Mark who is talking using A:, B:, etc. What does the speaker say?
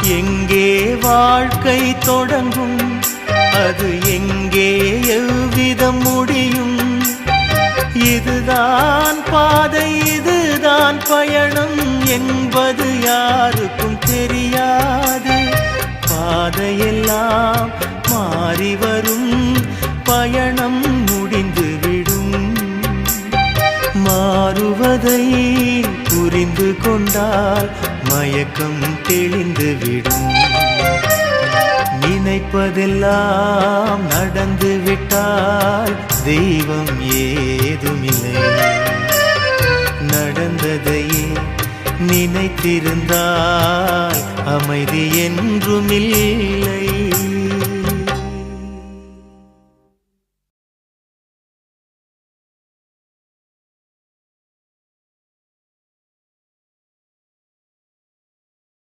A: எங்கே வாழ்க்கை தொடங்கும், அது எங்கே எவ்விதம் முடியும்? இதுதான் பாதை, இதுதான் பயணம் என்பது யாருக்கும் தெரியாது. பாதையெல்லாம் மாறி வரும், பயணம் முடிந்துவிடும். மாறுவதை புரிந்து கொண்டால் மயக்கம் தெளிந்துவிடும். நினைப்பதெல்லாம் நடந்துவிட்டால் தெய்வம் ஏதுமில்லை. நடந்ததையே நினைத்திருந்தால் அமைதி என்றுமில்லை.